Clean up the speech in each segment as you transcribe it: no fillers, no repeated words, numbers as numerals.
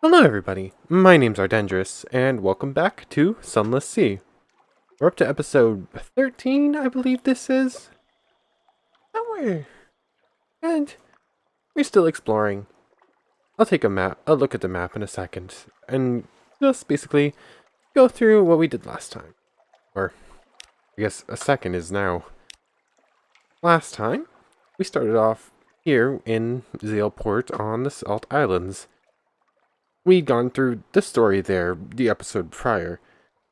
Hello everybody, my name's Ardendris, and welcome back to Sunless Sea. We're up to episode 13, I believe this is. Somewhere. And we're still exploring. I'll take a look at the map in a second, and just basically go through what we did last time. Or, I guess a second is now. Last time, we started off here in Zealport on the Salt Islands. We'd gone through the story there the episode prior.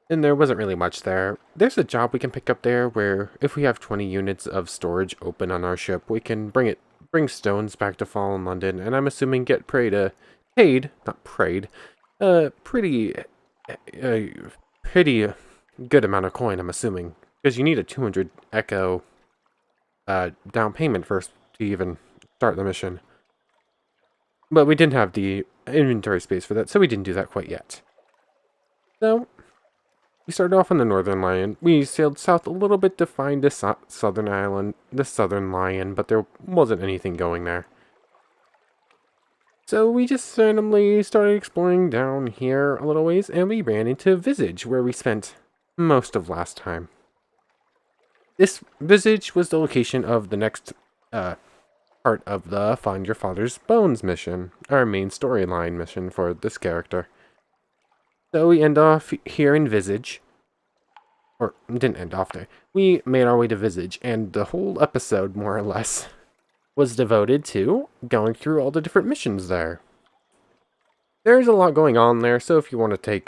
And there wasn't really much there. There's a job we can pick up there where if we have 20 units of storage open on our ship, we can bring stones back to Fallen London, and I'm assuming get not prayed, pretty, pretty good amount of coin, I'm assuming. Because you need a 200 Echo, down payment first to even start the mission. But we didn't have the inventory space for that, so we didn't do that quite yet. So, we started off on the Northern Lion. We sailed south a little bit to find the Southern Island, the Southern Lion, but there wasn't anything going there. So we just randomly started exploring down here a little ways, and we ran into Visage, where we spent most of last time. This Visage was the location of the next part of the Find Your Father's Bones mission, our main storyline mission for this character. So we end off here in Visage. Or, didn't end off there. We made our way to Visage, and the whole episode, more or less, was devoted to going through all the different missions there. There's a lot going on there, so if you want to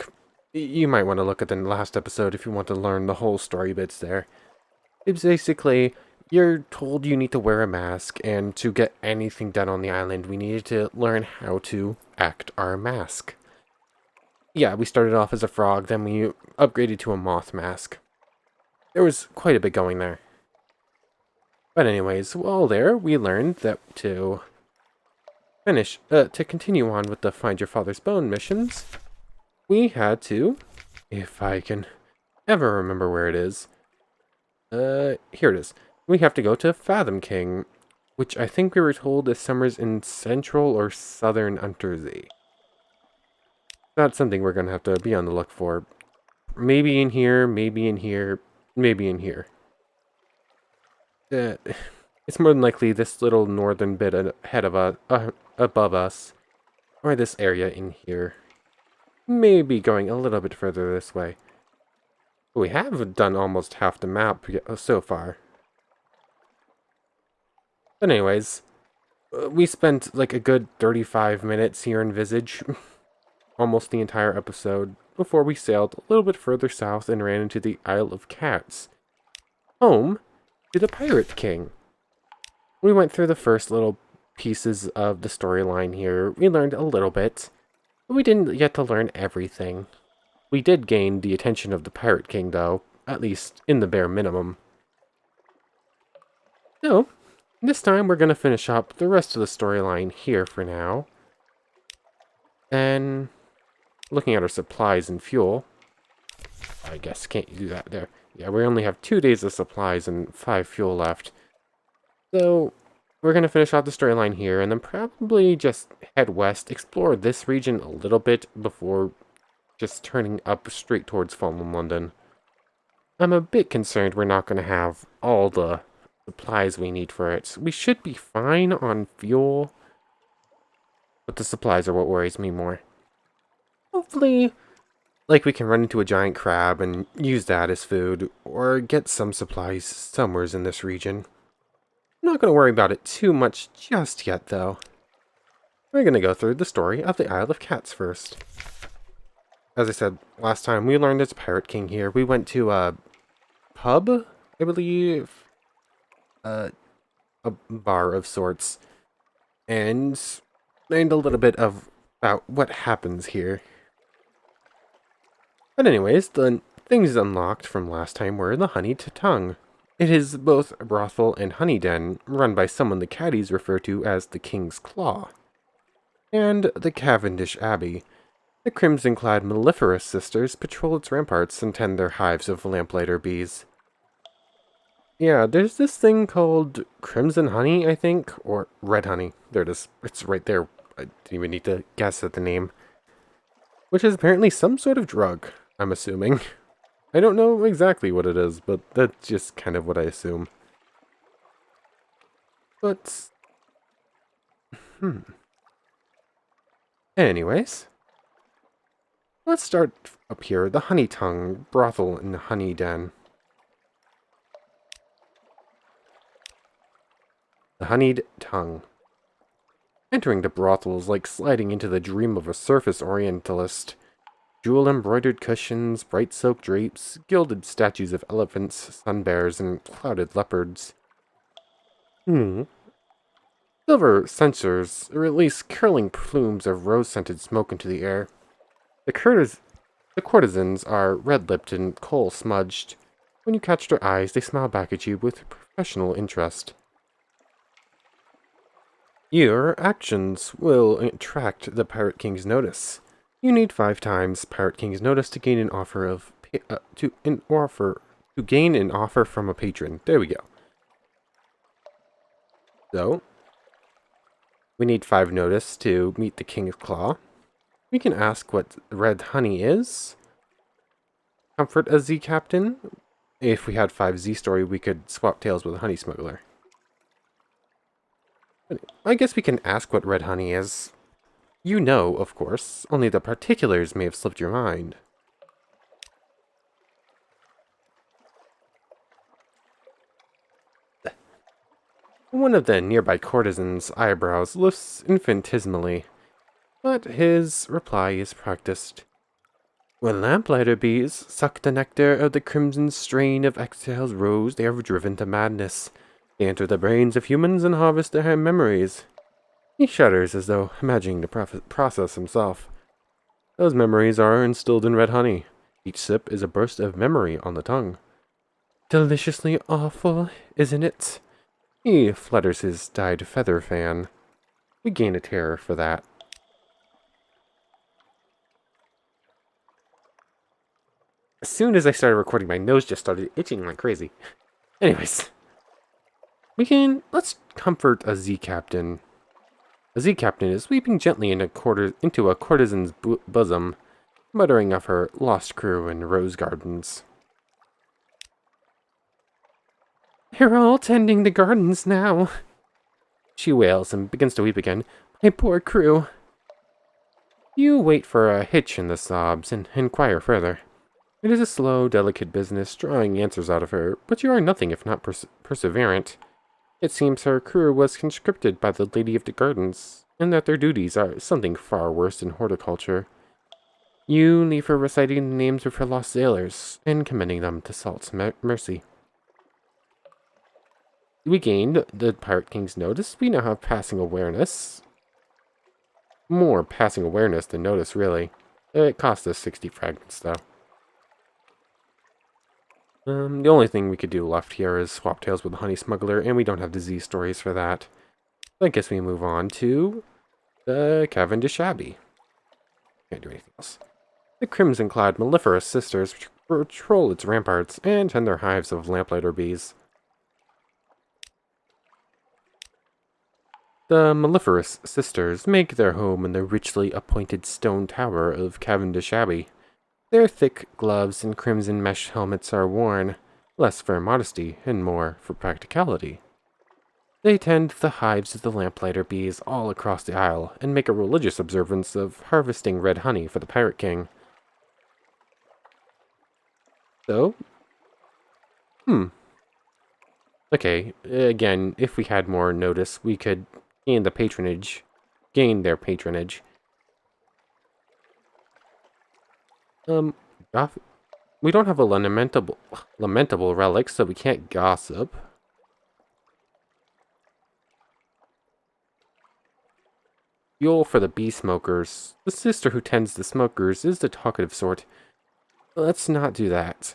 you might want to look at the last episode if you want to learn the whole story bits there. It's basically, you're told you need to wear a mask, and to get anything done on the island, we needed to learn how to act our mask. Yeah, we started off as a frog, then we upgraded to a moth mask. There was quite a bit going there. But anyways, while there, we learned that to continue on with the Find Your Father's Bone missions, we had to, if I can ever remember where it is, here it is. We have to go to Fathom King, which I think we were told is somewhere in central or southern Unterzee. That's something we're going to have to be on the look for. Maybe in here, maybe in here, maybe in here. It's more than likely this little northern bit ahead of above us, or this area in here. Maybe going a little bit further this way. We have done almost half the map so far. But anyways, we spent like a good 35 minutes here in Visage. Almost the entire episode, before we sailed a little bit further south and ran into the Isle of Cats, home to the Pirate King. We went through the first little pieces of the storyline here. We learned a little bit, but we didn't get to learn everything. We did gain the attention of the Pirate King, though, at least in the bare minimum. So, this time we're going to finish up the rest of the storyline here for now. And looking at our supplies and fuel, I guess can't do that there. Yeah, we only have 2 days of supplies and 5 fuel left. So, we're going to finish out the storyline here, and then probably just head west, explore this region a little bit before just turning up straight towards Fallen London. I'm a bit concerned we're not going to have all the supplies we need for it. We should be fine on fuel, but the supplies are what worries me more. Hopefully, like, we can run into a giant crab and use that as food, or get some supplies somewhere in this region. I'm not going to worry about it too much just yet, though. We're going to go through the story of the Isle of Cats first. As I said last time, we learned there's a Pirate King here. We went to a pub, I believe, a bar of sorts, and learned a little bit about what happens here. But anyways, the things unlocked from last time were the Honeyed Tongue. It is both a brothel and honey den, run by someone the caddies refer to as the King's Claw. And the Cavendish Abbey. The crimson-clad mellifluous sisters patrol its ramparts and tend their hives of lamplighter bees. Yeah, there's this thing called crimson honey, I think, or red honey. There it is. It's right there. I didn't even need to guess at the name. which is apparently some sort of drug, I'm assuming. I don't know exactly what it is, but that's just kind of what I assume. But, anyways, let's start up here. The Honey Tongue Brothel and Honey Den. The Honeyed Tongue. Entering the brothel is like sliding into the dream of a surface orientalist. Jewel-embroidered cushions, bright silk drapes, gilded statues of elephants, sun bears, and clouded leopards. Silver censers release curling plumes of rose-scented smoke into the air. The courtesans are red-lipped and coal-smudged. When you catch their eyes, they smile back at you with professional interest. Your actions will attract the Pirate King's notice. You need 5 times Pirate King's notice to gain an offer from a patron. There we go. So, we need 5 notice to meet the King's Claw. We can ask what red honey is. Comfort a Z captain. If we had 5 Z story, we could swap tails with a honey smuggler. I guess we can ask what red honey is. You know, of course, only the particulars may have slipped your mind. One of the nearby courtesans' eyebrows lifts infinitesimally, but his reply is practiced. When lamplighter bees suck the nectar of the crimson strain of exhale's rose, they are driven to madness. They enter the brains of humans and harvest their memories. He shudders as though imagining the process himself. Those memories are instilled in red honey. Each sip is a burst of memory on the tongue. Deliciously awful, isn't it? He flutters his dyed feather fan. We gain a terror for that. As soon as I started recording, my nose just started itching like crazy. Anyways, let's comfort a Z captain. A Z captain is weeping gently into a courtesan's bosom, muttering of her lost crew in rose gardens. They're all tending the gardens now, she wails and begins to weep again. My poor crew. You wait for a hitch in the sobs and inquire further. It is a slow, delicate business drawing answers out of her, but you are nothing if not perseverant. It seems her crew was conscripted by the Lady of the Gardens, and that their duties are something far worse than horticulture. You leave her reciting the names of her lost sailors, and commending them to Salt's mercy. We gained the Pirate King's notice. We now have passing awareness. More passing awareness than notice, really. It cost us 60 fragments, though. The only thing we could do left here is swap tails with the Honey Smuggler, and we don't have the Z stories for that. I guess we move on to the Cavendish Abbey. Can't do anything else. The crimson-clad mellifluous sisters patrol its ramparts and tend their hives of lamplighter bees. The mellifluous sisters make their home in the richly appointed stone tower of Cavendish Abbey. Their thick gloves and crimson mesh helmets are worn, less for modesty and more for practicality. They tend the hives of the lamplighter bees all across the isle and make a religious observance of harvesting red honey for the Pirate King. So, okay, again, if we had more notice, we could gain their patronage. We don't have a lamentable relic, so we can't gossip. Fuel for the bee smokers. The sister who tends the smokers is the talkative sort. Let's not do that.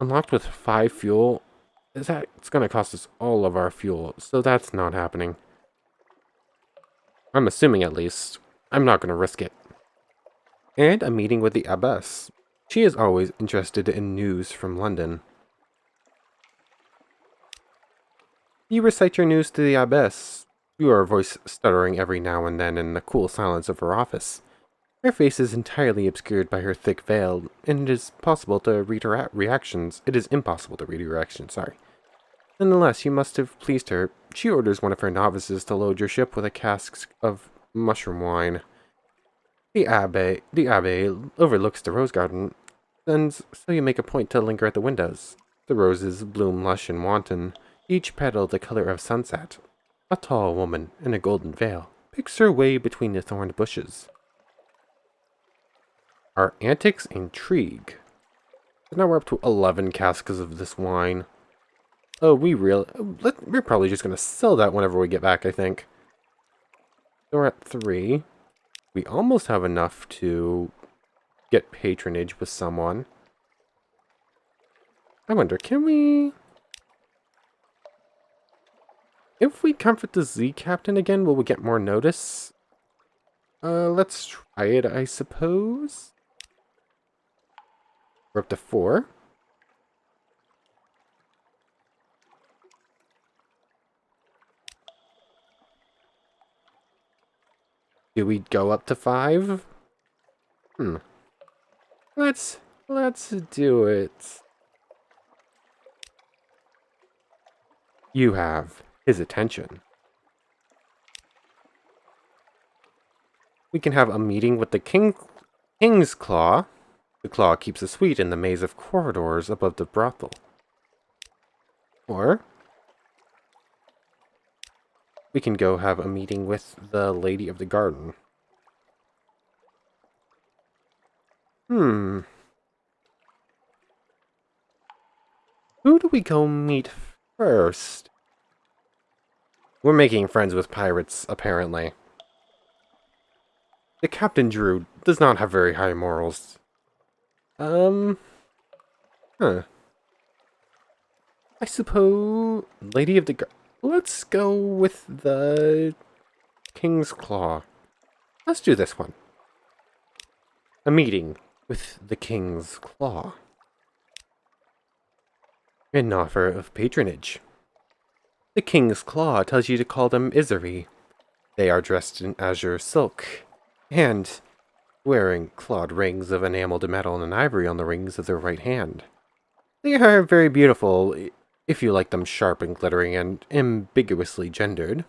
Unlocked with 5 fuel, it's gonna cost us all of our fuel, so that's not happening. I'm assuming, at least. I'm not gonna risk it. And a meeting with the abbess. She is always interested in news from London. You recite your news to the abbess, your voice stuttering every now and then in the cool silence of her office. Her face is entirely obscured by her thick veil, and it is possible to read her reactions. It is impossible to read her reactions, sorry. Nonetheless, you must have pleased her. She orders one of her novices to load your ship with a cask of mushroom wine. The Abbe overlooks the rose garden, and so you make a point to linger at the windows. The roses bloom lush and wanton, each petal the color of sunset. A tall woman in a golden veil picks her way between the thorned bushes. Our antics intrigue. Now we're up to 11 casks of this wine. Oh, we're probably just going to sell that whenever we get back, I think. So we're at 3. We almost have enough to get patronage with someone. I wonder, can we... If we comfort the Z captain again, will we get more notice? Let's try it, I suppose. We're up to 4. Do we go up to 5? Let's do it. You have his attention. We can have a meeting with the King's Claw. The claw keeps us sweet in the maze of corridors above the brothel. Or we can go have a meeting with the Lady of the Garden. Who do we go meet first? We're making friends with pirates, apparently. The Captain Drew does not have very high morals. I suppose... Lady of the Garden... Let's go with the King's Claw. Let's do this one. A meeting with the King's Claw. An offer of patronage. The King's Claw tells you to call them Izuri. They are dressed in azure silk, and wearing clawed rings of enameled metal and ivory on the rings of their right hand. They are very beautiful, if you like them sharp and glittering and ambiguously gendered.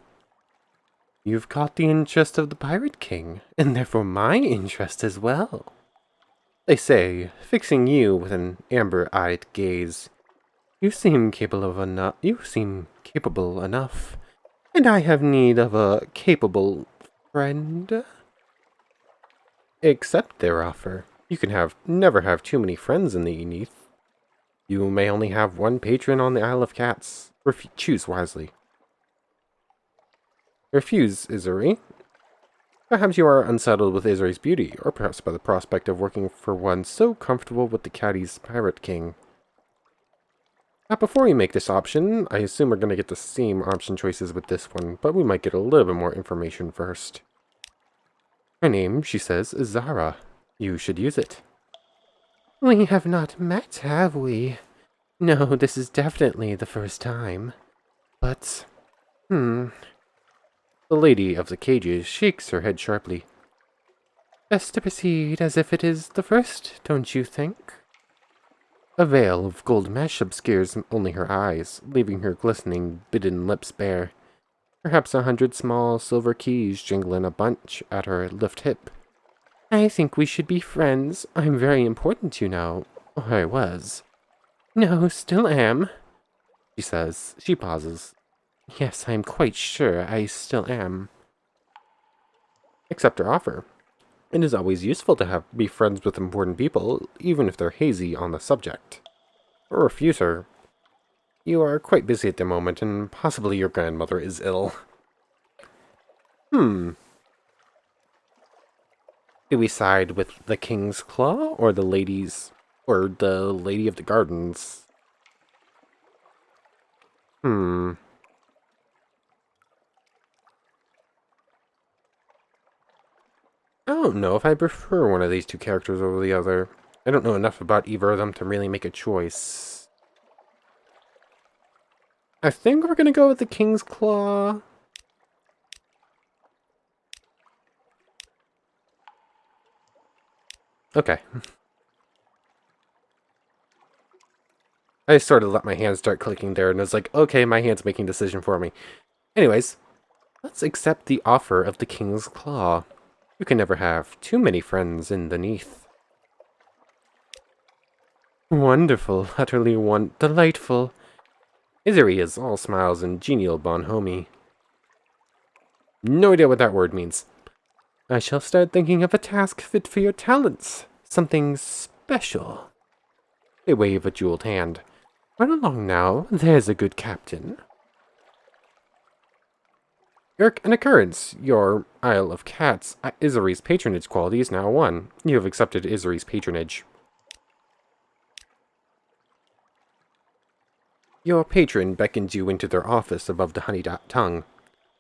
You've caught the interest of the Pirate King, and therefore my interest as well. They say, fixing you with an amber-eyed gaze, you seem capable enough, and I have need of a capable friend. Accept their offer. You can never have too many friends in the Eneath. You may only have one patron on the Isle of Cats. Choose wisely. Refuse, Izuri. Perhaps you are unsettled with Izuri's beauty, or perhaps by the prospect of working for one so comfortable with the Caddy's Pirate King. Now, before you make this option, I assume we're going to get the same option choices with this one, but we might get a little bit more information first. Her name, she says, is Zara. You should use it. We have not met, have we? No, this is definitely the first time. But, The Lady of the Cages shakes her head sharply. Best to proceed as if it is the first, don't you think? A veil of gold mesh obscures only her eyes, leaving her glistening, bitten lips bare. Perhaps 100 small silver keys jingle in a bunch at her left hip. I think we should be friends. I'm very important, you know. Or I was. No, still am, she says. She pauses. Yes, I'm quite sure I still am. Accept her offer. It is always useful to be friends with important people, even if they're hazy on the subject. Or refuse her. You are quite busy at the moment, and possibly your grandmother is ill. Do we side with the King's Claw, or the Lady of the Gardens? I don't know if I prefer one of these two characters over the other. I don't know enough about either of them to really make a choice. I think we're gonna go with the King's Claw. Okay. I sort of let my hands start clicking there, and I was like, okay, my hand's making decision for me. Anyways, let's accept the offer of the King's Claw. You can never have too many friends in the Neath. Wonderful, utterly delightful. Izuri is all smiles and genial bonhomie. No idea what that word means. I shall start thinking of a task fit for your talents. Something special. They wave a jeweled hand. Run along now, there's a good captain. An occurrence. Your Isle of Cats, Izuri's patronage quality is now 1. You have accepted Izuri's patronage. Your patron beckons you into their office above the honey tongue.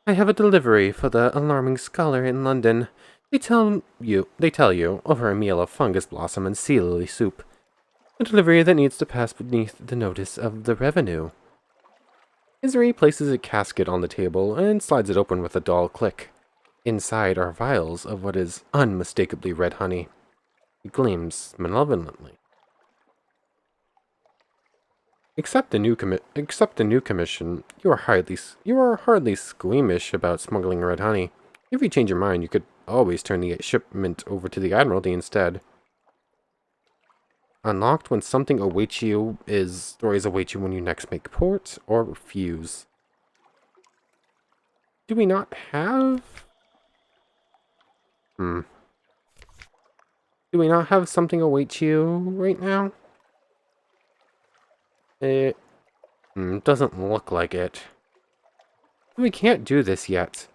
I have a delivery for the alarming scholar in London. They tell you, over a meal of fungus blossom and sea lily soup. A delivery that needs to pass beneath the notice of the revenue. Izuri places a casket on the table and slides it open with a dull click. Inside are vials of what is unmistakably red honey. It gleams malevolently. Accept the new commission. You are hardly squeamish about smuggling red honey. If you change your mind, you could always turn the shipment over to the Admiralty instead. Unlocked when something awaits you is stories await you when you next make port or refuse. Do we not have? Do we not have something await you right now? It doesn't look like it. We can't do this yet.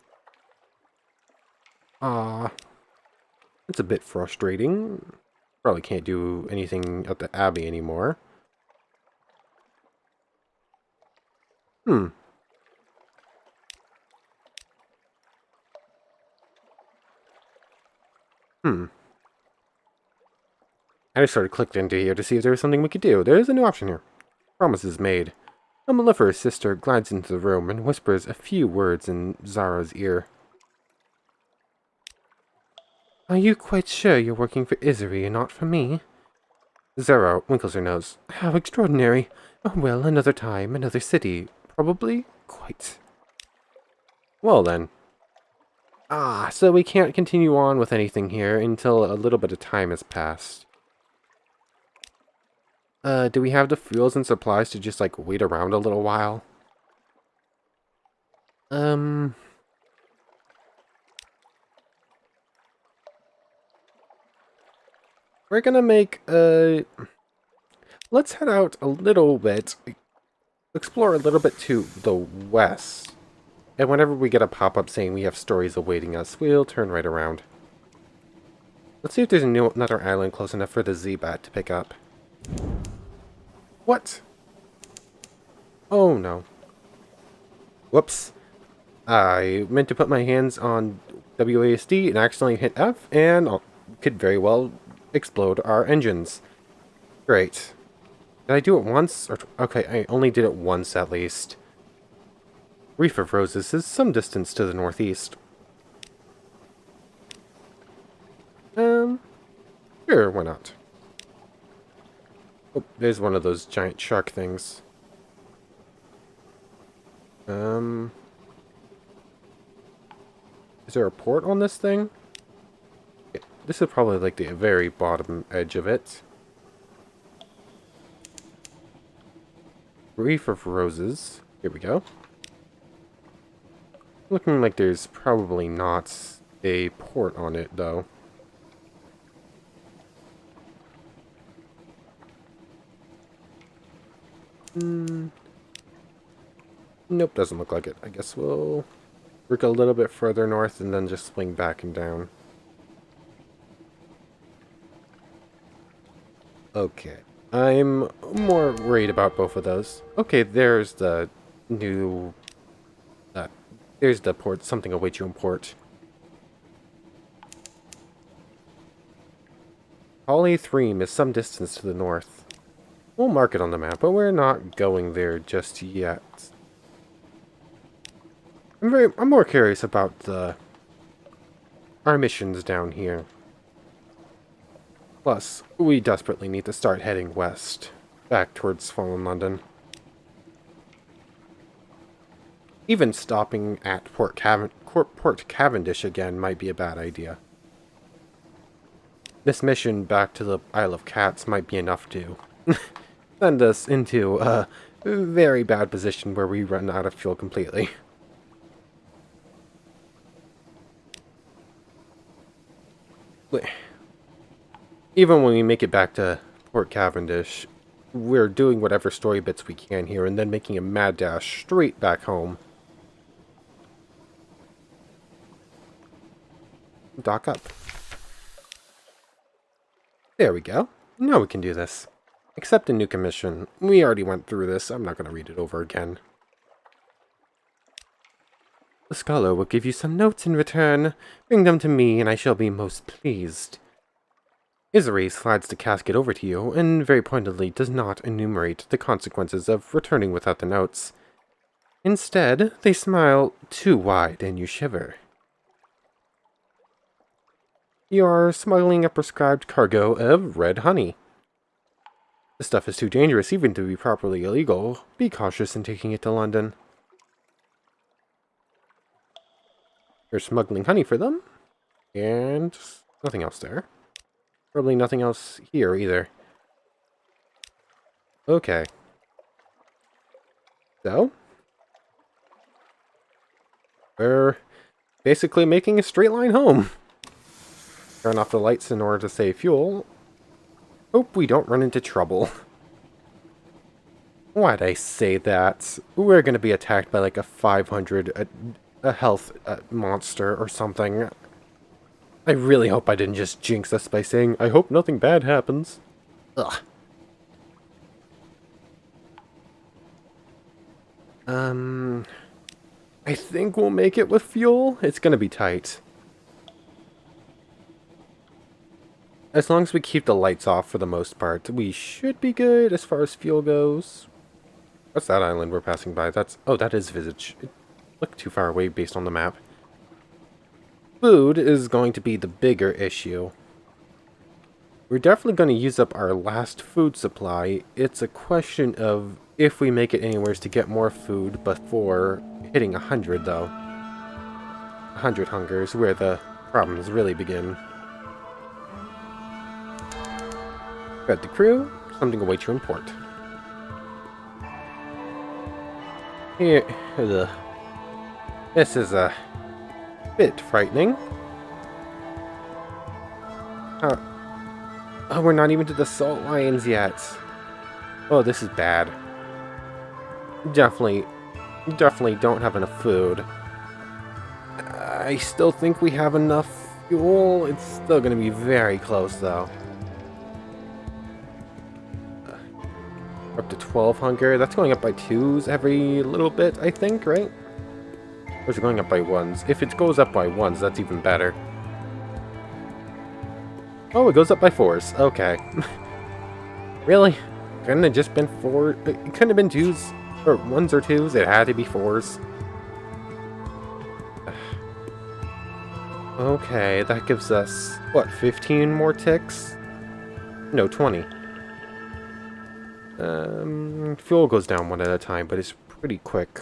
It's a bit frustrating. Probably can't do anything at the Abbey anymore. I just sort of clicked into here to see if there was something we could do. There is a new option here. Promises made. A mellifluous sister glides into the room and whispers a few words in Zara's ear. Are you quite sure you're working for Izuri and not for me? Zara winkles her nose. How extraordinary. Oh, well, another time, another city. Probably. Quite. Well then. So we can't continue on with anything here until a little bit of time has passed. Do we have the fuels and supplies to just, like, wait around a little while? We're gonna make, let's head out a little bit, explore a little bit to the west. And whenever we get a pop-up saying we have stories awaiting us, we'll turn right around. Let's see if there's another island close enough for the Z-Bat to pick up. What? Oh, no. Whoops. I meant to put my hands on WASD and accidentally hit F, and could very well explode our engines. Great. Did I do it once? Okay, I only did it once at least. Reef of Roses is some distance to the northeast. Sure, why not? Oh, there's one of those giant shark things. Is there a port on this thing? Yeah, this is probably like the very bottom edge of it. Reef of Roses. Here we go. Looking like there's probably not a port on it, though. Nope, doesn't look like it. I guess we'll work a little bit further north and then just swing back and down. Okay. I'm more worried about both of those. Okay, there's the new... there's the port. Something awaits you in port. Holly Threem is some distance to the north. We'll mark it on the map, but we're not going there just yet. I'm more curious about our missions down here. Plus, we desperately need to start heading west, back towards fallen London. Even stopping at Port Cavendish again might be a bad idea. This mission back to the Isle of Cats might be enough to send us into a very bad position where we run out of fuel completely. Even when we make it back to Port Cavendish, we're doing whatever story bits we can here and then making a mad dash straight back home. Dock up. There we go. Now we can do this. Accept a new commission. We already went through this. I'm not going to read it over again. The scholar will give you some notes in return. Bring them to me, and I shall be most pleased. Isari slides the casket over to you, and very pointedly does not enumerate the consequences of returning without the notes. Instead, they smile too wide, and you shiver. You are smuggling a prescribed cargo of red honey. The stuff is too dangerous even to be properly illegal. Be cautious in taking it to London. You're smuggling honey for them. And nothing else there. Probably nothing else here either. Okay. So, we're basically making a straight line home. Turn off the lights in order to save fuel. Hope we don't run into trouble. Why'd I say that? We're gonna be attacked by like a 500, a health monster or something. I really hope I didn't just jinx us by saying, I hope nothing bad happens. Ugh. I think we'll make it with fuel. It's gonna be tight. As long as we keep the lights off for the most part, we should be good as far as fuel goes. What's that island we're passing by? Oh, that is Visage. It looked too far away based on the map. Food is going to be the bigger issue. We're definitely going to use up our last food supply. It's a question of if we make it anywhere to get more food before hitting 100, though. 100 hungers, where the problems really begin. Got the crew, something awaits you in port. Here, this is a bit frightening. Oh, we're not even to the salt lions yet. Oh, this is bad. Definitely don't have enough food. I still think we have enough fuel. It's still going to be very close, though. Up to 12 hunger. That's going up by 2s every little bit, I think, right? Or is it going up by 1s? If it goes up by 1s, that's even better. Oh, it goes up by 4s. Okay. Really? Couldn't it have just been 4? It couldn't have been 2s? Or 1s or 2s? It had to be 4s. Okay, that gives us, what, 15 more ticks? No, 20. Fuel goes down one at a time, but it's pretty quick.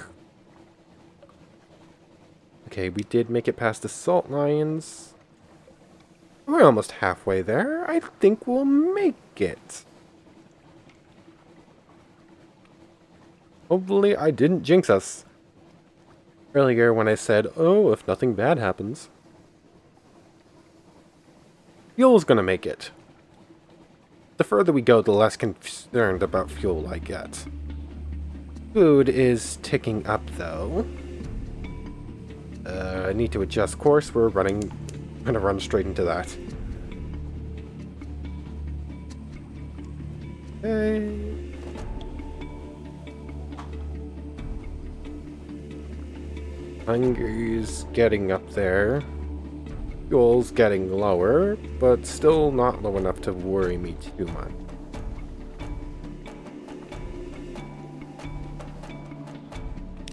Okay, we did make it past the salt lions. We're almost halfway there. I think we'll make it. Hopefully I didn't jinx us earlier when I said, oh, if nothing bad happens. Fuel's gonna make it. The further we go, the less concerned about fuel I get. Food is ticking up, though. I need to adjust course. We're gonna run straight into that. Okay. Hunger's getting up there. Fuel's getting lower, but still not low enough to worry me too much.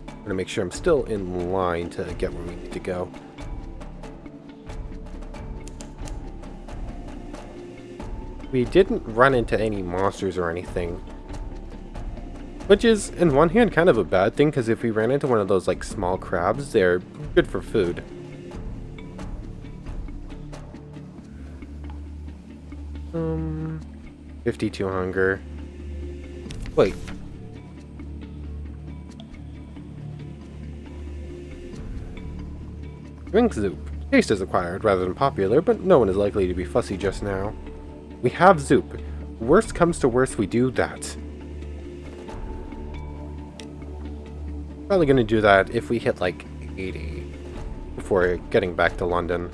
I'm gonna make sure I'm still in line to get where we need to go. We didn't run into any monsters or anything. Which is, in one hand, kind of a bad thing, because if we ran into one of those, like, small crabs, they're good for food. 52 hunger. Wait. Drink soup. Taste is acquired rather than popular, but no one is likely to be fussy just now. We have soup. Worst comes to worst, we do that. Probably gonna do that if we hit like 80 before getting back to London.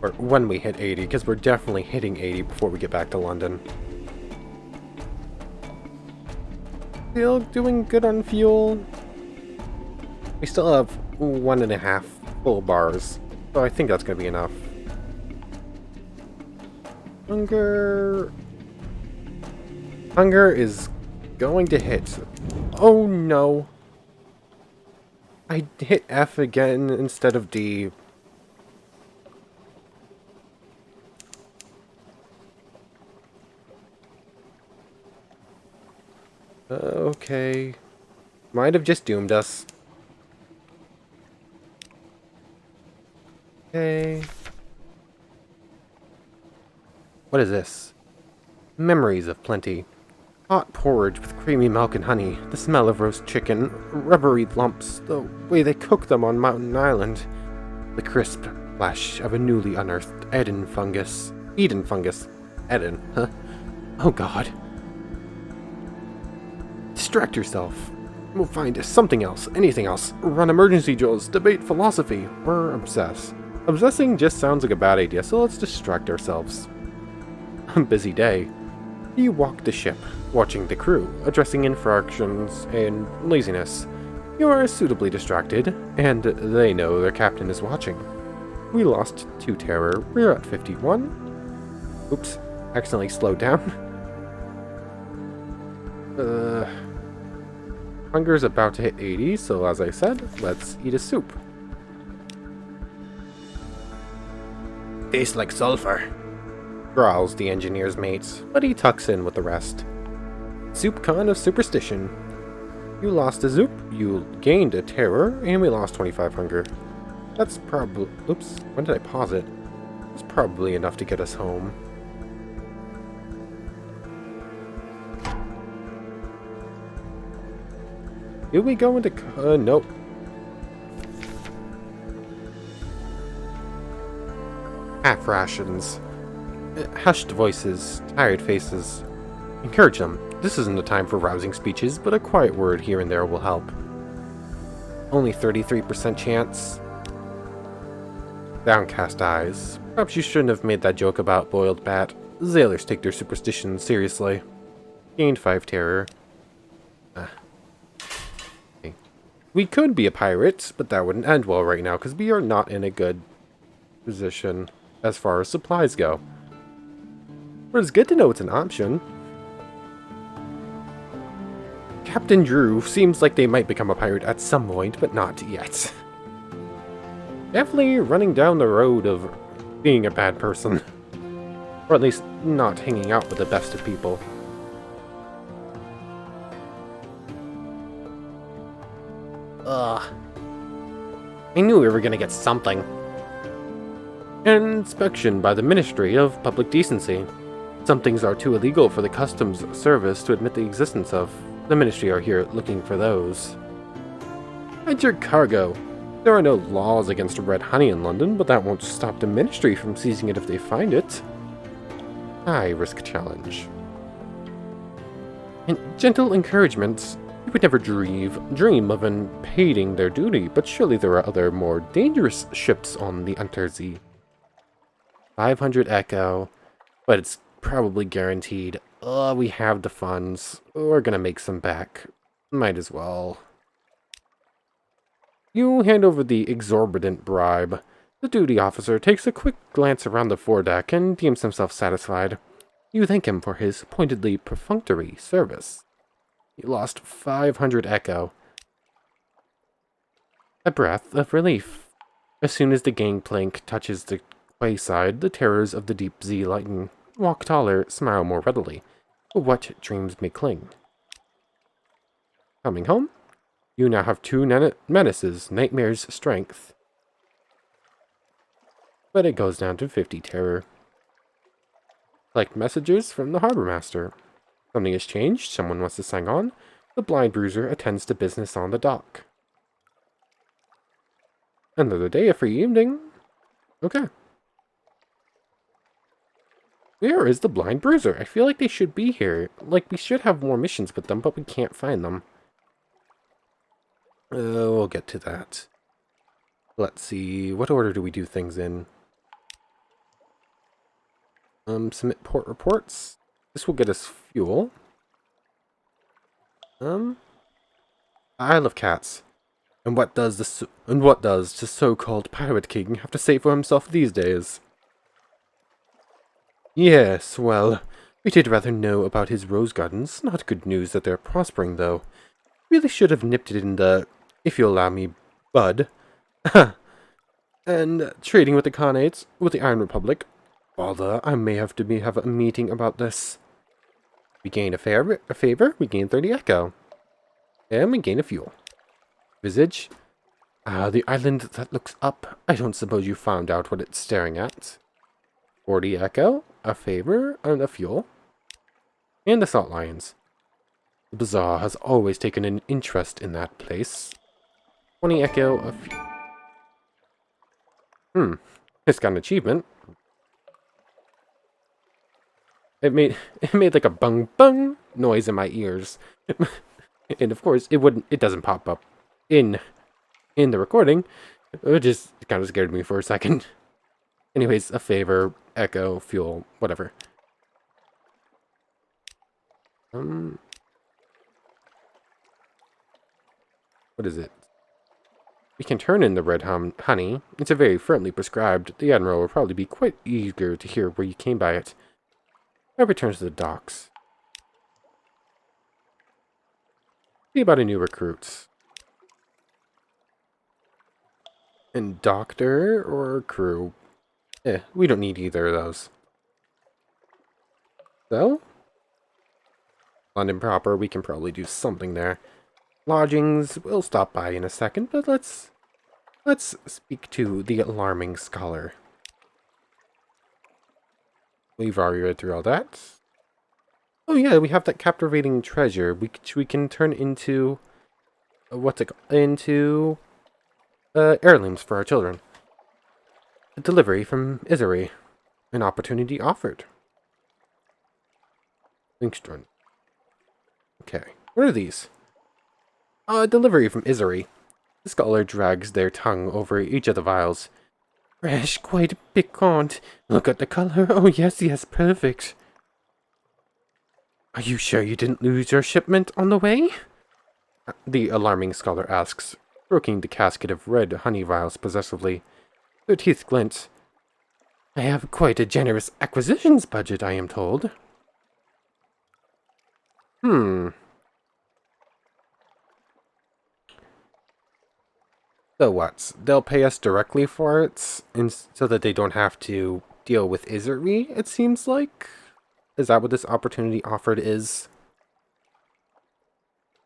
Or when we hit 80, because we're definitely hitting 80 before we get back to London. Still doing good on fuel. We still have 1.5 full bars, so I think that's going to be enough. Hunger is going to hit. Oh no. I hit F again instead of D. Okay. Might have just doomed us. Okay. What is this? Memories of plenty. Hot porridge with creamy milk and honey, the smell of roast chicken, rubbery lumps, the way they cook them on Mountain Island, the crisp flesh of a newly unearthed Eden fungus. Eden, huh? Oh god. Distract yourself. We'll find something else, anything else. Run emergency drills, debate philosophy, or obsess. Obsessing just sounds like a bad idea, so let's distract ourselves. A busy day. You walk the ship, watching the crew, addressing infractions and laziness. You are suitably distracted, and they know their captain is watching. We lost 2 terror, we're at 51. Oops, accidentally slowed down. Hunger's about to hit 80, so as I said, let's eat a soup. Tastes like sulfur, growls the engineer's mate, but he tucks in with the rest. Soup con of superstition. You lost a zoop, you gained a terror, and we lost 25 hunger. That's probably... Oops, when did I pause it? It's probably enough to get us home. Did we go into... nope. Half rations. Hushed voices, tired faces. Encourage them. This isn't a time for rousing speeches, but a quiet word here and there will help. Only 33% chance. Downcast eyes. Perhaps you shouldn't have made that joke about boiled bat. Sailors take their superstitions seriously. Gained 5 terror. Okay. We could be a pirate, but that wouldn't end well right now, because we are not in a good position as far as supplies go. But it's good to know it's an option. Captain Drew seems like they might become a pirate at some point, but not yet. Definitely running down the road of being a bad person. Or at least not hanging out with the best of people. Ugh. I knew we were gonna get something. Inspection by the Ministry of Public Decency. Some things are too illegal for the Customs Service to admit the existence of. The Ministry are here looking for those. Hide your cargo. There are no laws against red honey in London, but that won't stop the Ministry from seizing it if they find it. High risk challenge. In gentle encouragement. You would never dream of impeding their duty, but surely there are other more dangerous ships on the Unterzee. 500 echo, but it's probably guaranteed. We have the funds. We're gonna make some back. Might as well. You hand over the exorbitant bribe. The duty officer takes a quick glance around the foredeck and deems himself satisfied. You thank him for his pointedly perfunctory service. You lost 500 echo. A breath of relief. As soon as the gangplank touches the wayside, the terrors of the deep sea lighten. Walk taller, smile more readily. But what dreams may cling? Coming home? You now have two menaces, nightmare's strength. But it goes down to 50 terror. Like messages from the harbor master. Something has changed, someone wants to sign on. The blind bruiser attends to business on the dock. Another day, a free evening. Okay. Where is the blind bruiser? I feel like they should be here. Like, we should have more missions with them, but we can't find them. We'll get to that. Let's see. What order do we do things in? Submit port reports. This will get us fuel. Isle of Cats. And what does the so-called Pirate King have to say for himself these days? Yes, well, we did rather know about his rose gardens. Not good news that they're prospering, though. Really should have nipped it in the, if you allow me, bud. And trading with the Khanates, with the Iron Republic. Bother, I may have to have a meeting about this. We gain a favor, we gain 30 echo. And we gain a fuel. Visage. The island that looks up. I don't suppose you found out what it's staring at. 40 echo, a favor, and a fuel. And the Salt Lions. The Bazaar has always taken an interest in that place. 20 echo, a fuel. It's got an achievement. It made like a bung bung noise in my ears. And of course it doesn't pop up in the recording. It just kind of scared me for a second. Anyways, a favor, echo, fuel, whatever. What is it? We can turn in the red honey. It's a very firmly prescribed. The Admiral will probably be quite eager to hear where you came by it. I return to the docks. See about a new recruit. And doctor or crew? We don't need either of those. So, London proper, we can probably do something there. Lodgings, we'll stop by in a second, but let's speak to the alarming scholar. We've already read through all that. Oh yeah, we have that captivating treasure, which we can turn into heirlooms for our children. A delivery from Isari. An opportunity offered. Linkstron. Okay, what are these? Delivery from Isari. The scholar drags their tongue over each of the vials. Fresh, quite piquant. Look at the color. Oh, yes, perfect. Are you sure you didn't lose your shipment on the way? The alarming scholar asks, stroking the casket of red honey vials possessively. Their teeth glint. I have quite a generous acquisitions budget, I am told. So what? They'll pay us directly for it, so that they don't have to deal with Isari, it seems like? Is that what this opportunity offered is?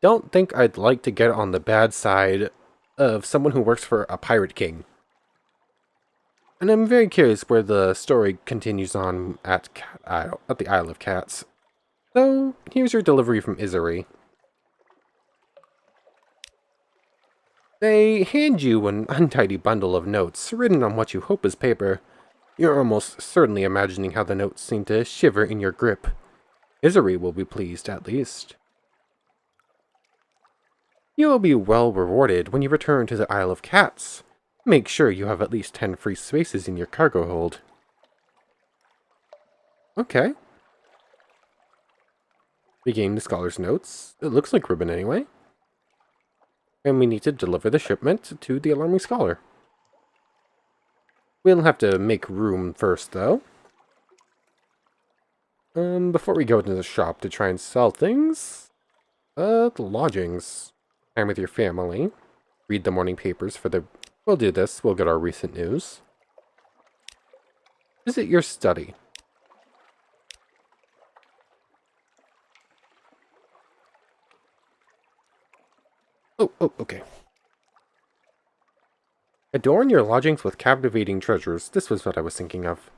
Don't think I'd like to get on the bad side of someone who works for a pirate king. And I'm very curious where the story continues on at the Isle of Cats. So, here's your delivery from Isari. They hand you an untidy bundle of notes, written on what you hope is paper. You're almost certainly imagining how the notes seem to shiver in your grip. Isari will be pleased, at least. You will be well rewarded when you return to the Isle of Cats. Make sure you have at least 10 free spaces in your cargo hold. Okay. We gained the scholar's notes. It looks like ribbon anyway. And we need to deliver the shipment to the alarming scholar. We'll have to make room first, though. Before we go into the shop to try and sell things, the lodgings. Time with your family. Read the morning papers for the... We'll do this. We'll get our recent news. Visit your study. Oh, okay. Adorn your lodgings with captivating treasures. This was what I was thinking of.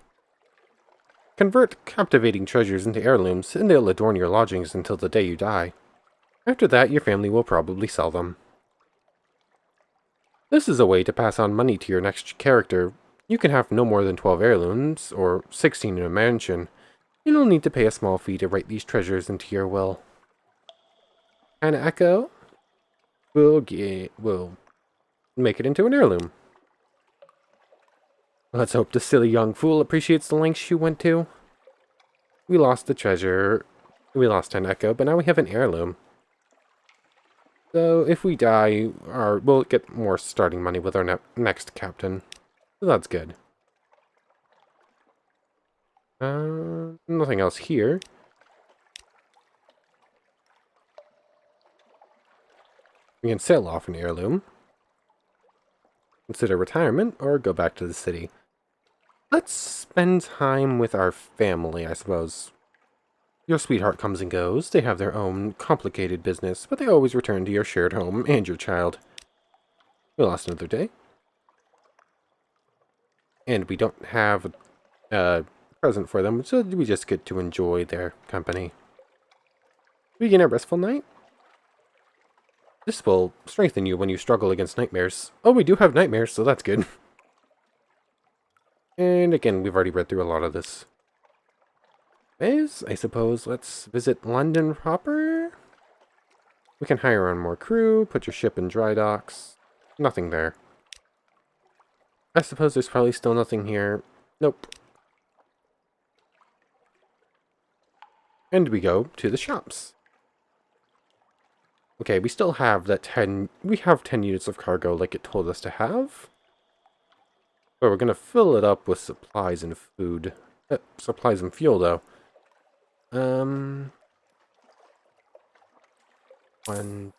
Convert captivating treasures into heirlooms, and they'll adorn your lodgings until the day you die. After that, your family will probably sell them. This is a way to pass on money to your next character. You can have no more than 12 heirlooms, or 16 in a mansion. You'll need to pay a small fee to write these treasures into your will. And Echo will make it into an heirloom. Let's hope the silly young fool appreciates the lengths she went to. We lost the treasure. We lost an Echo, but now we have an heirloom. So if we die, we'll get more starting money with our next captain. So that's good. Nothing else here. We can sail off an heirloom. Consider retirement, or go back to the city. Let's spend time with our family, I suppose. Your sweetheart comes and goes. They have their own complicated business, but they always return to your shared home and your child. We lost another day. And we don't have a present for them, so we just get to enjoy their company. Begin a restful night. This will strengthen you when you struggle against nightmares. Oh, we do have nightmares, so that's good. And again, we've already read through a lot of this. I suppose let's visit London proper. We can hire on more crew, put your ship in dry docks. Nothing there. I suppose there's probably still nothing here. Nope. And we go to the shops. Okay, we still have that 10... We have 10 units of cargo like it told us to have. But we're going to fill it up with supplies and food. Supplies and fuel, though. 1,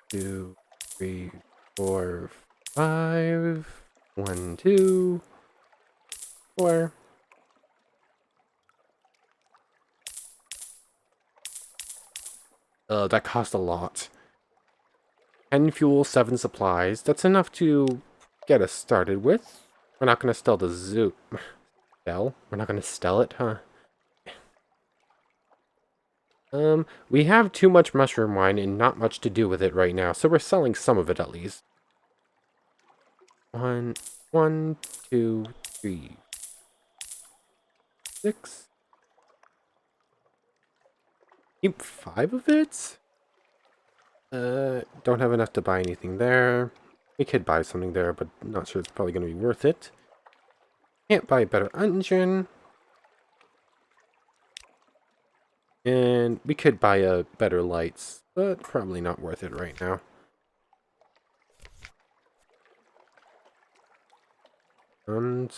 2, 3, 4, 5. 1, 2, 4. That cost a lot. 10 fuel, 7 supplies. That's enough to get us started with. We're not going to steal the zoo. We're not going to steal it, huh? We have too much mushroom wine and not much to do with it right now, so we're selling some of it at least. 1, 2, 3, 6. Keep 5 of it? Don't have enough to buy anything there. We could buy something there, but not sure it's probably going to be worth it. Can't buy a better engine. And we could buy a better lights, but probably not worth it right now. And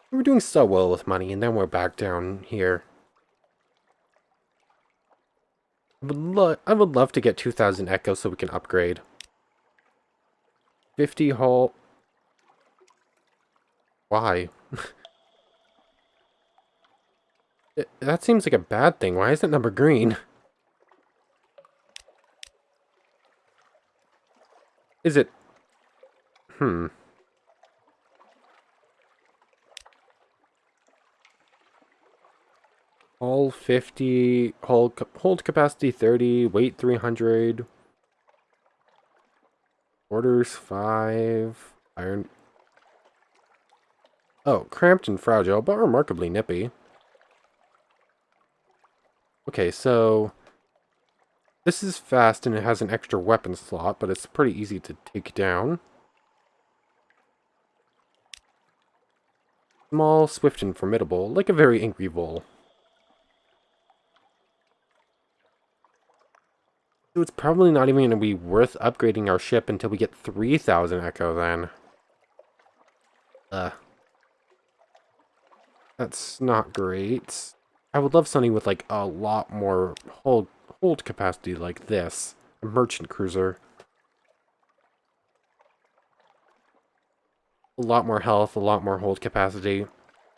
we're doing so well with money, and then we're back down here. I would love to get 2,000 Echo so we can upgrade. 50 hull. Why? That seems like a bad thing. Why is that number green? Is it... Hull 50, hold capacity 30, weight 300, orders 5, iron... Oh, cramped and fragile, but remarkably nippy. Okay, so... This is fast and it has an extra weapon slot, but it's pretty easy to take down. Small, swift, and formidable, like a very angry bull. So it's probably not even going to be worth upgrading our ship until we get 3,000 Echo then. That's not great. I would love something with like a lot more hold capacity like this. A merchant cruiser. A lot more health, a lot more hold capacity.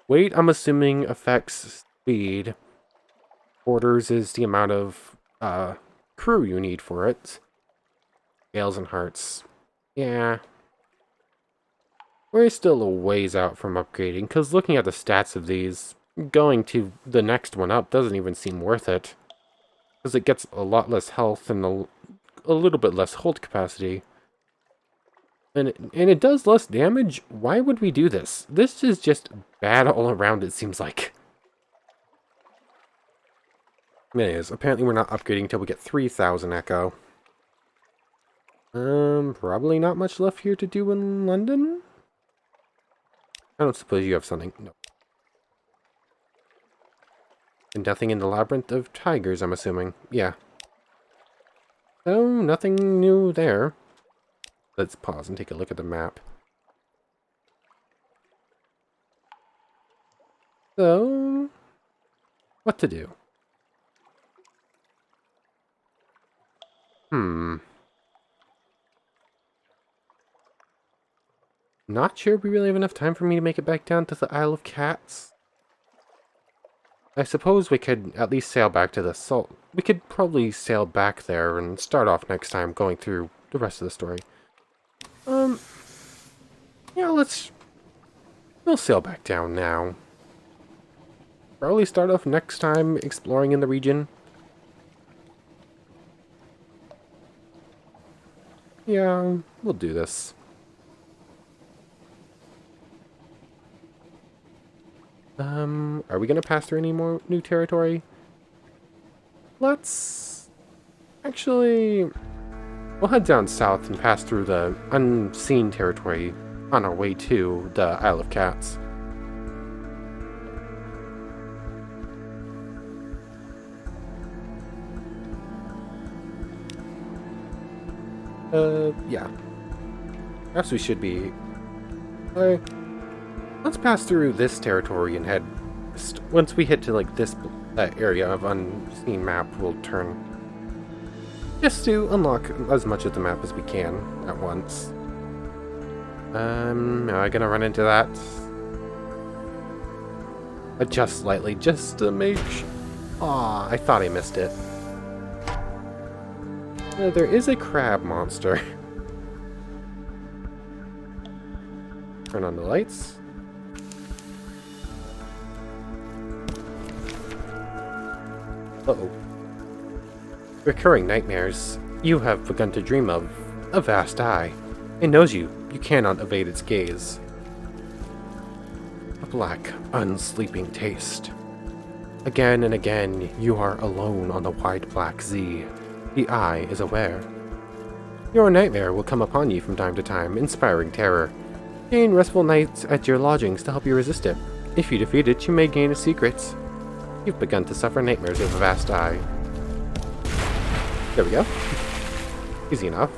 Weight, I'm assuming, affects speed. Orders is the amount of crew you need for it. Scales and hearts. Yeah. We're still a ways out from upgrading, because looking at the stats of these, going to the next one up doesn't even seem worth it. Because it gets a lot less health and a little bit less hold capacity. And it does less damage? Why would we do this? This is just bad all around, it seems like. Anyways, apparently we're not upgrading until we get 3,000 Echo. Probably not much left here to do in London? I don't suppose you have something. No. And nothing in the Labyrinth of Tigers, I'm assuming. Yeah. So, nothing new there. Let's pause and take a look at the map. So, what to do? Not sure we really have enough time for me to make it back down to the Isle of Cats. I suppose we could at least sail back to the Salt. We could probably sail back there and start off next time going through the rest of the story. Yeah, we'll sail back down now. Probably start off next time exploring in the region. Yeah, we'll do this. Are we gonna pass through any more new territory? Let's... Actually... We'll head down south and pass through the unseen territory on our way to the Isle of Cats. Yeah. Perhaps we should be... let's pass through this territory and head... Once we hit to, like, that area of unseen map, we'll turn... Just to unlock as much of the map as we can at once. Am I gonna run into that? Adjust slightly, just to make sure... Aw, I thought I missed it. There is a crab monster. Turn on the lights. Uh-oh. Recurring nightmares. You have begun to dream of a vast eye. It knows you. You cannot evade its gaze. A black, unsleeping taste. Again and again, you are alone on the wide black sea. The eye is aware. Your nightmare will come upon you from time to time, inspiring terror. Gain restful nights at your lodgings to help you resist it. If you defeat it, you may gain a secret. You've begun to suffer nightmares of a vast eye. There we go. Easy enough.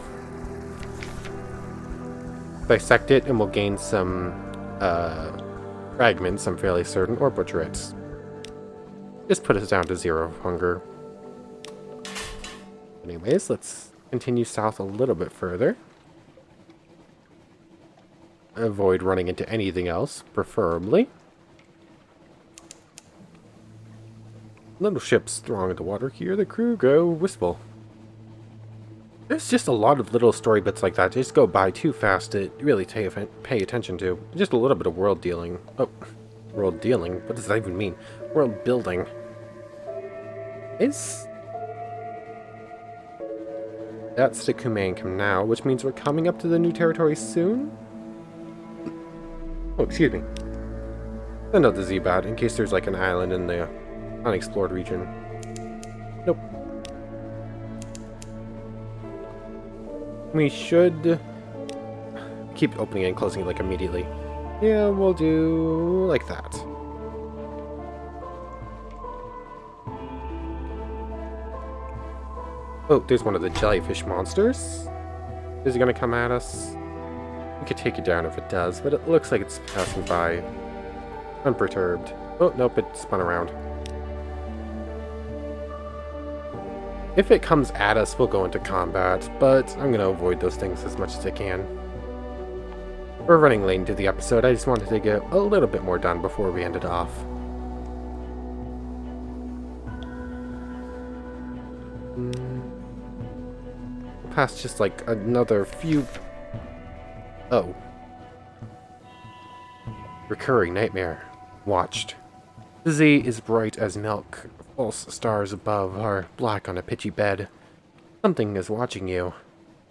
Dissect it and we'll gain some fragments, I'm fairly certain, or butcher it. Just put us down to 0 hunger. Anyways, let's continue south a little bit further. Avoid running into anything else, preferably. Little ships throng the water here, the crew go wistful. There's just a lot of little story bits like that. They just go by too fast to really pay attention to. Just a little bit of world dealing. Oh, world dealing? What does that even mean? World building. That's the Kumain now, which means we're coming up to the new territory soon? Oh, excuse me. Send out the Z-Bat in case there's like an island in the unexplored region. Nope. We should keep opening and closing it like immediately. Yeah, we'll do like that. Oh, there's one of the jellyfish monsters. Is it gonna come at us? We could take it down if it does, but it looks like it's passing by unperturbed. Oh, nope, it spun around. If it comes at us, we'll go into combat, but I'm gonna avoid those things as much as I can. We're running late into the episode. I just wanted to get a little bit more done before we ended off. Past just like another few... Oh. Recurring nightmare. Watched. The sea is bright as milk. False stars above are black on a pitchy bed. Something is watching you.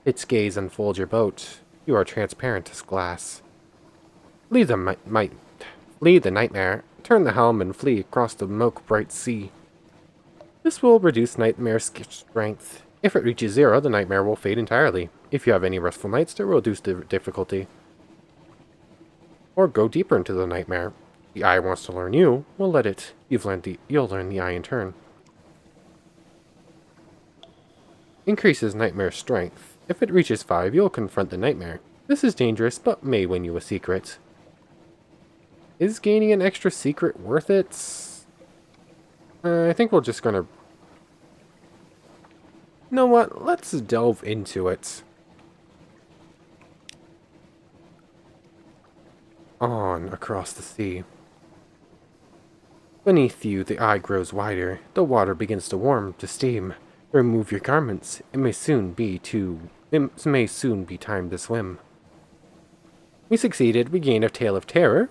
Its gaze unfolds your boat. You are transparent as glass. Flee the nightmare. Turn the helm and flee across the milk-bright sea. This will reduce nightmare strength. If it reaches 0, the nightmare will fade entirely. If you have any restful nights, it will reduce the difficulty. Or go deeper into the nightmare. The eye wants to learn you. Well, let it. You'll learn the eye in turn. Increases nightmare strength. If it reaches 5, you'll confront the nightmare. This is dangerous, but may win you a secret. Is gaining an extra secret worth it? I think we're just gonna... You know what? Let's delve into it. On across the sea. Beneath you, the eye grows wider. The water begins to warm to steam. Remove your garments. It may soon be time to swim. We succeeded. We gained a tale of terror.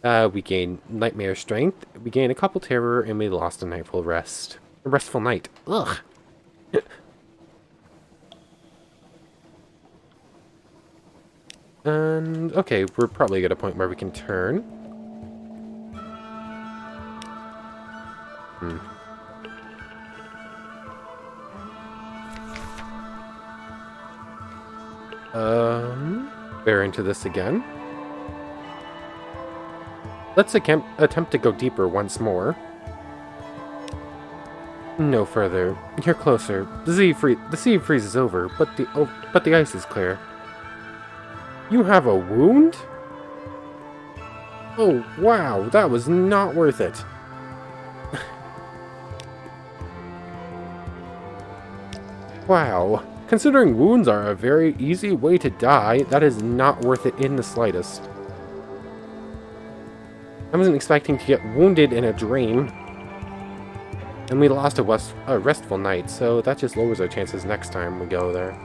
We gained nightmare strength. We gained a couple terror, and we lost a nightful rest. A restful night. Ugh. And okay, we're probably at a point where we can turn. Bear into this again. Let's attempt to go deeper once more. No further. You're closer. The sea freezes over, but the ice is clear. You have a wound? Oh, wow, that was not worth it. Wow. Considering wounds are a very easy way to die, that is not worth it in the slightest. I wasn't expecting to get wounded in a dream. And we lost a restful night, so that just lowers our chances next time we go there.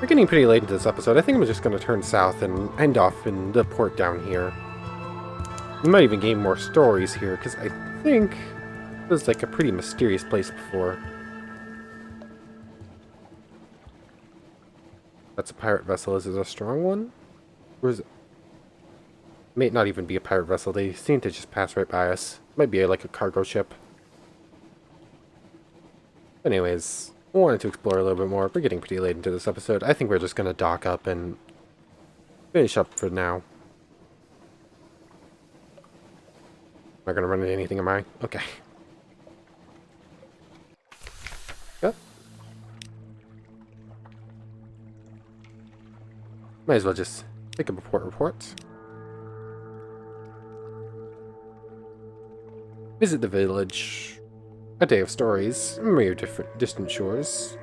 We're getting pretty late into this episode. I think I'm just going to turn south and end off in the port down here. We might even gain more stories here, because I think it was like a pretty mysterious place before. That's a pirate vessel. Is it a strong one? Or is it... May not even be a pirate vessel. They seem to just pass right by us. Might be like a cargo ship. Anyways, I wanted to explore a little bit more. We're getting pretty late into this episode. I think we're just going to dock up and finish up for now. Am I going to run into anything, am I? Okay. Yep. Might as well just pick up a port report. Visit the village. A day of stories. Mere distant shores.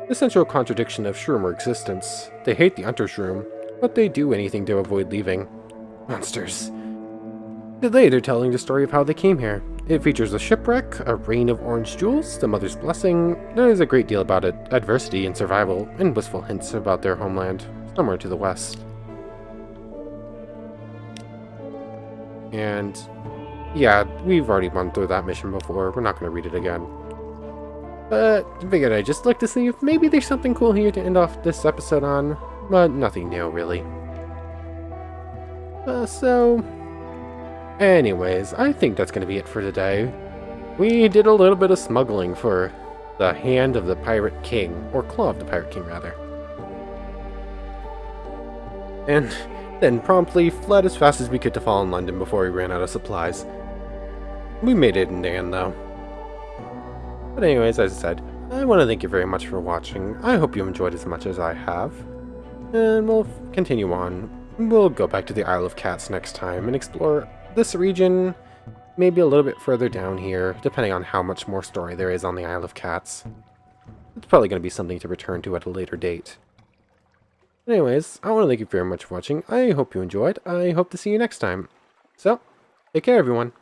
The central contradiction of Shroomer existence. They hate the Untershroom, but they do anything to avoid leaving. Monsters. Today they're telling the story of how they came here. It features a shipwreck, a rain of orange jewels, the mother's blessing. There is a great deal about it, adversity and survival, and wistful hints about their homeland, somewhere to the west. And yeah, we've already gone through that mission before. We're not going to read it again. But I figured I'd just look to see if maybe there's something cool here to end off this episode on. But nothing new, really. Anyways, I think that's going to be it for today. We did a little bit of smuggling for the hand of the Pirate King. Or claw of the Pirate King, rather. And then promptly fled as fast as we could to Fallen London before we ran out of supplies. We made it in the end, though. But anyways, as I said, I want to thank you very much for watching. I hope you enjoyed as much as I have. And we'll continue on. We'll go back to the Isle of Cats next time and explore this region, maybe a little bit further down here, depending on how much more story there is on the Isle of Cats. it's probably going to be something to return to at a later date. Anyways, I want to thank you very much for watching. I hope you enjoyed. I hope to see you next time. So, take care, everyone.